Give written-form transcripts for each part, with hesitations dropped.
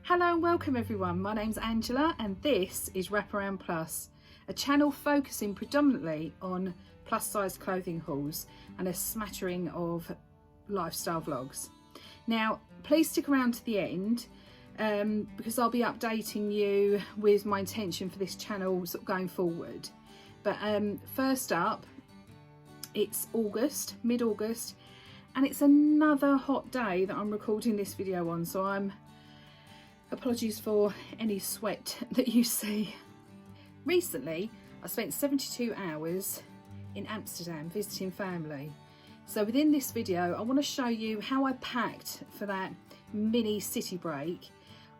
Hello and welcome everyone, my name's Angela and this is Wraparound Plus, a channel focusing predominantly on plus size clothing hauls and a smattering of lifestyle vlogs. Now please stick around to the end because I'll be updating you with my intention for this channel sort of going forward. But first up, it's August, mid-August, and it's another hot day that I'm recording this video on, so apologies for any sweat that you see. Recently, I spent 72 hours in Amsterdam visiting family. So within this video, I want to show you how I packed for that mini city break.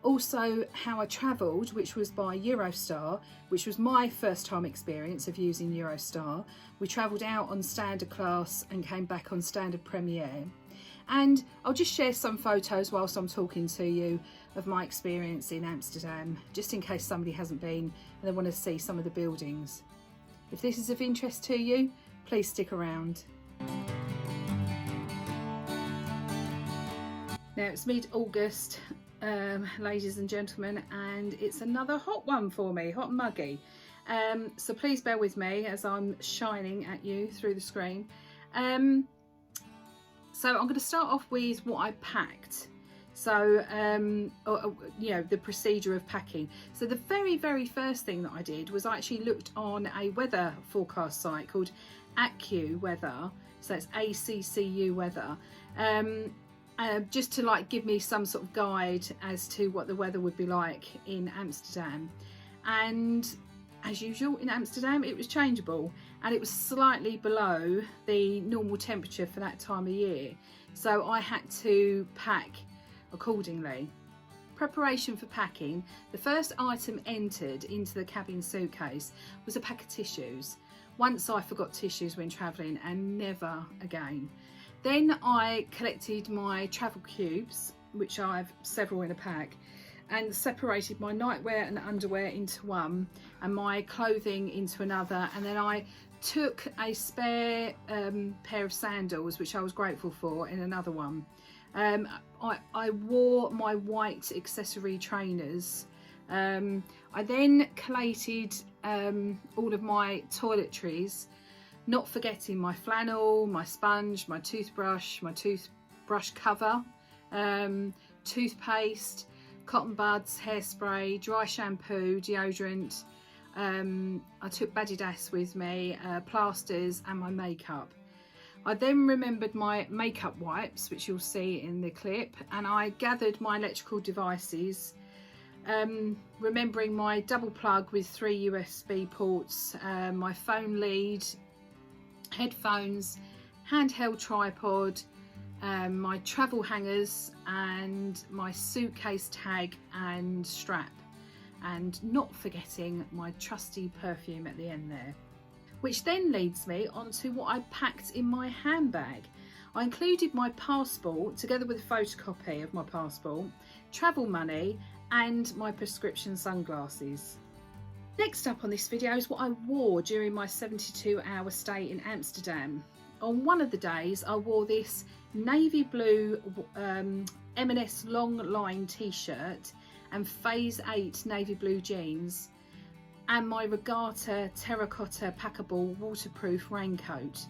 Also how I travelled, which was by Eurostar, which was my first time experience of using Eurostar. We travelled out on standard class and came back on standard Premier. And I'll just share some photos whilst I'm talking to you of my experience in Amsterdam, just in case somebody hasn't been and they want to see some of the buildings. If this is of interest to you, please stick around. Now it's mid-August, ladies and gentlemen, and it's another hot one for me, hot and muggy. So please bear with me as I'm shining at you through the screen. So I'm going to start off with what I packed. So, you know, the procedure of packing. So the very first thing that I did was I actually looked on a weather forecast site called AccuWeather. So it's ACCU Weather. Just to like give me some sort of guide as to what the weather would be like in Amsterdam. And as usual in Amsterdam, it was changeable and it was slightly below the normal temperature for that time of year. So I had to pack accordingly. Preparation for packing. The first item entered into the cabin suitcase was a pack of tissues. Once I forgot tissues when travelling and never again. Then I collected my travel cubes, which I have several in a pack, and separated my nightwear and underwear into one and my clothing into another, and then I took a spare pair of sandals, which I was grateful for, in another one. I wore my white accessory trainers. I then collated all of my toiletries, not forgetting my flannel, my sponge, my toothbrush cover, toothpaste, cotton buds, hairspray, dry shampoo, deodorant. I took Badidas with me, plasters and my makeup. I then remembered my makeup wipes, which you'll see in the clip, and I gathered my electrical devices, remembering my double plug with 3 USB ports, my phone lead, headphones, handheld tripod, my travel hangers and my suitcase tag and strap, and not forgetting my trusty perfume at the end there. Which then leads me onto what I packed in my handbag. I included my passport together with a photocopy of my passport, travel money and my prescription sunglasses. Next up on this video is what I wore during my 72-hour stay in Amsterdam. On one of the days I wore this navy blue M&S long line t-shirt and phase 8 navy blue jeans and my regatta terracotta packable waterproof raincoat.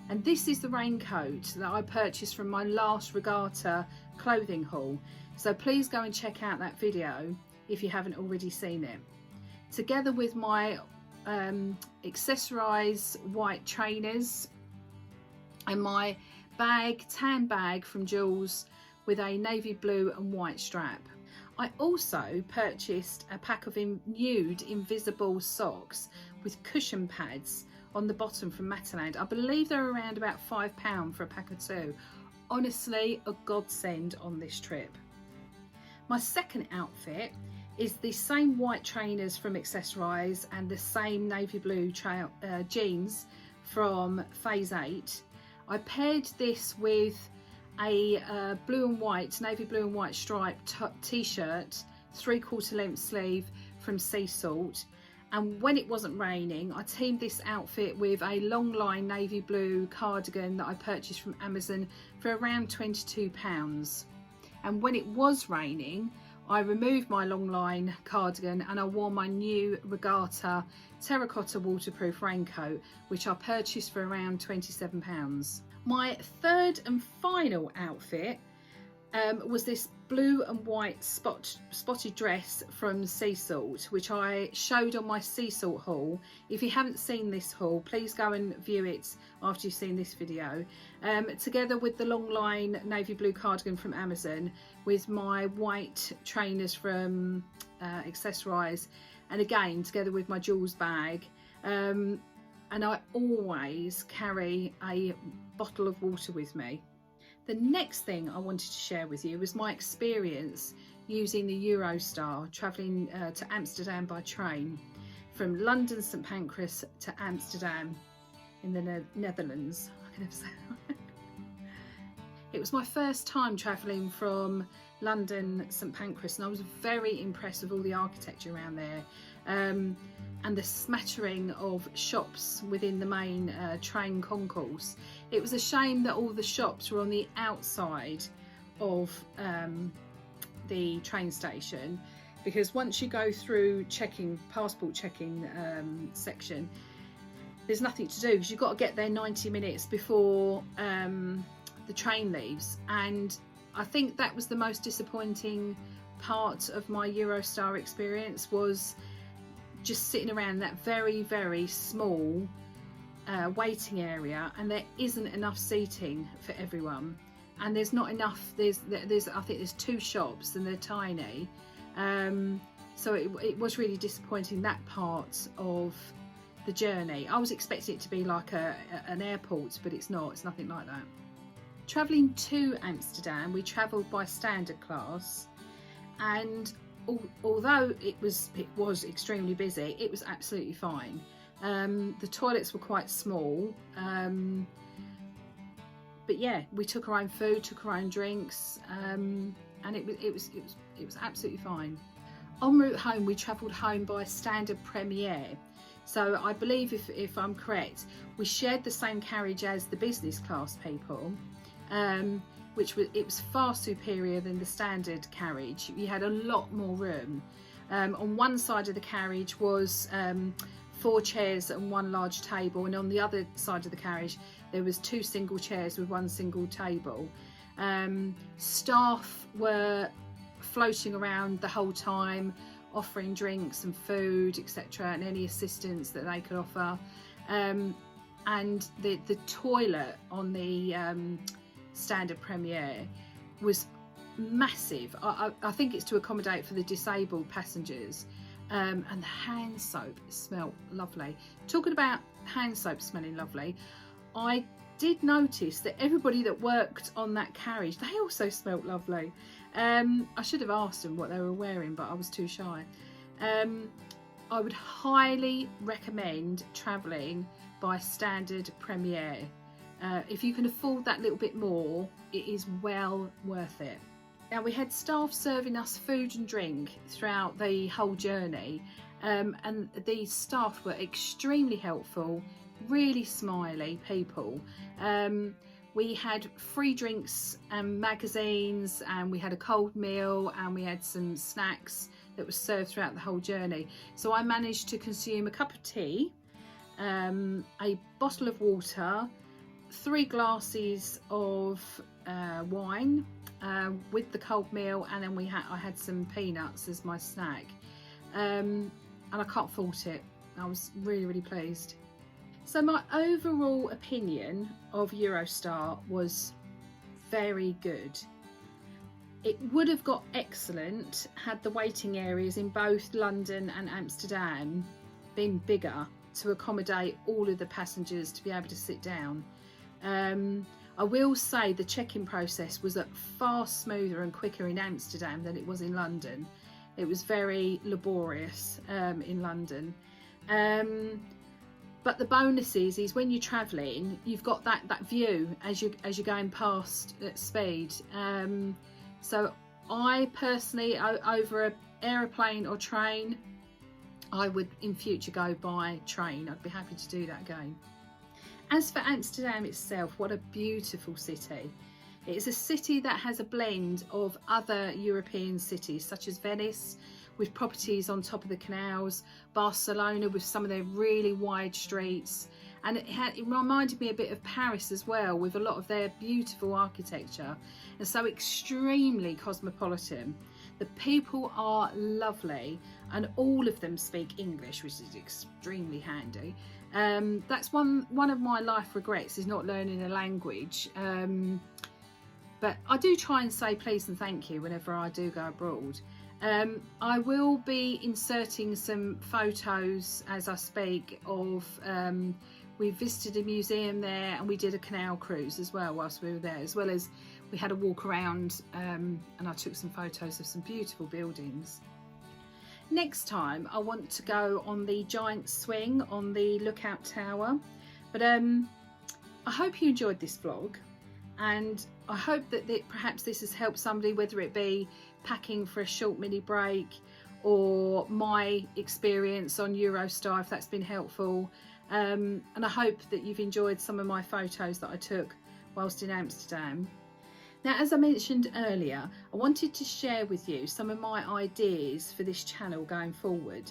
And this is the raincoat that I purchased from my last regatta clothing haul, so please go and check out that video if you haven't already seen it. Together with my accessorised white trainers and my tan bag from Jules with a navy blue and white strap. I also purchased a pack of nude invisible socks with cushion pads on the bottom from Mataland. I believe they're around about £5 for a pack of 2. Honestly, a godsend on this trip. My second outfit is the same white trainers from Accessorize and the same navy blue jeans from Phase 8. I paired this with a navy blue and white striped t-shirt, 3/4 length sleeve from Sea Salt, and when it wasn't raining I teamed this outfit with a long line navy blue cardigan that I purchased from Amazon for around £22. And when it was raining I removed my long line cardigan and I wore my new Regatta terracotta waterproof raincoat, which I purchased for around £27. My third and final outfit was this blue and white spotted dress from Sea Salt, which I showed on my Sea Salt haul. If you haven't seen this haul, please go and view it after you've seen this video, together with the long line navy blue cardigan from Amazon, with my white trainers from Accessorize, and again together with my jewels bag. And I always carry a bottle of water with me. The next thing I wanted to share with you was my experience using the Eurostar, travelling to Amsterdam by train from London St Pancras to Amsterdam in the Netherlands. I can never say that. It was my first time travelling from London St Pancras, and I was very impressed with all the architecture around there, and the smattering of shops within the main train concourse. It was a shame that all the shops were on the outside of the train station, because once you go through passport checking section, there's nothing to do, because you've got to get there 90 minutes before the train leaves. And I think that was the most disappointing part of my Eurostar experience, was just sitting around that very, very small waiting area, and there isn't enough seating for everyone, and there's not enough. There's I think there's 2 shops and they're tiny, so it was really disappointing, that part of the journey. I was expecting it to be like an airport, but it's not. It's nothing like that. Travelling to Amsterdam, we travelled by standard class, and although it was extremely busy, it was absolutely fine. The toilets were quite small, but yeah, we took our own food, took our own drinks, and it was absolutely fine. En route home, we travelled home by standard Premier. So I believe, if I'm correct, we shared the same carriage as the business class people, which was far superior than the standard carriage. You had a lot more room. On one side of the carriage was 4 chairs and 1 large table, and on the other side of the carriage there was 2 single chairs with 1 single table. Staff were floating around the whole time, offering drinks and food, etc., and any assistance that they could offer. And the toilet on the standard Premier was massive. I think it's to accommodate for the disabled passengers, and the hand soap smelled lovely. Talking about hand soap smelling lovely, I did notice that everybody that worked on that carriage, they also smelled lovely. I should have asked them what they were wearing, but I was too shy. I would highly recommend travelling by standard Premier. If you can afford that little bit more, it is well worth it. Now, we had staff serving us food and drink throughout the whole journey, and the staff were extremely helpful, really smiley people. We had free drinks and magazines, and we had a cold meal, and we had some snacks that was served throughout the whole journey. So I managed to consume a cup of tea, a bottle of water, 3 glasses of wine with the cold meal, and then I had some peanuts as my snack, and I can't fault it. I was really, really pleased. So my overall opinion of Eurostar was very good. It would have got excellent had the waiting areas in both London and Amsterdam been bigger to accommodate all of the passengers to be able to sit down. I will say the check-in process was far smoother and quicker in Amsterdam than it was in London. It was very laborious in London. But the bonuses is when you're travelling, you've got that view as you're going past at speed. So I personally, over an aeroplane or train, I would in future go by train. I'd be happy to do that again. As for Amsterdam itself, what a beautiful city. It is a city that has a blend of other European cities such as Venice, with properties on top of the canals, Barcelona with some of their really wide streets, and it reminded me a bit of Paris as well, with a lot of their beautiful architecture, and so extremely cosmopolitan. The people are lovely, and all of them speak English, which is extremely handy. That's one of my life regrets, is not learning a language. But I do try and say please and thank you whenever I do go abroad. I will be inserting some photos as I speak of we visited a museum there, and we did a canal cruise as well whilst we were there, as well as we had a walk around, and I took some photos of some beautiful buildings. Next time I want to go on the giant swing on the lookout tower, but I hope you enjoyed this vlog, and I hope that perhaps this has helped somebody, whether it be packing for a short mini break, or my experience on Eurostar, if that's been helpful. And I hope that you've enjoyed some of my photos that I took whilst in Amsterdam. Now, as I mentioned earlier, I wanted to share with you some of my ideas for this channel going forward.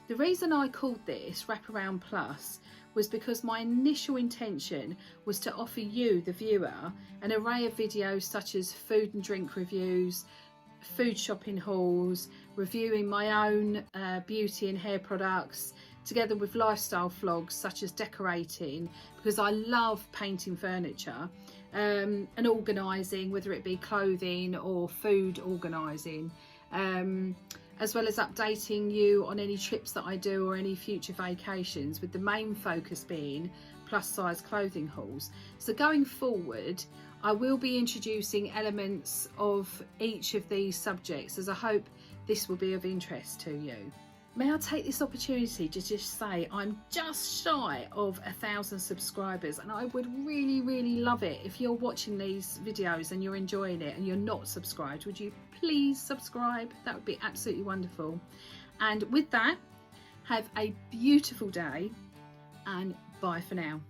The reason I called this Wraparound Plus was because my initial intention was to offer you, the viewer, an array of videos such as food and drink reviews, food shopping hauls, reviewing my own beauty and hair products, together with lifestyle vlogs such as decorating, because I love painting furniture, and organising, whether it be clothing or food organising, as well as updating you on any trips that I do or any future vacations, with the main focus being plus size clothing hauls. So going forward, I will be introducing elements of each of these subjects, as I hope this will be of interest to you. May I take this opportunity to just say I'm just shy of 1,000 subscribers, and I would really love it if you're watching these videos and you're enjoying it and you're not subscribed. Would you please subscribe? That would be absolutely wonderful. And with that, have a beautiful day, and bye for now.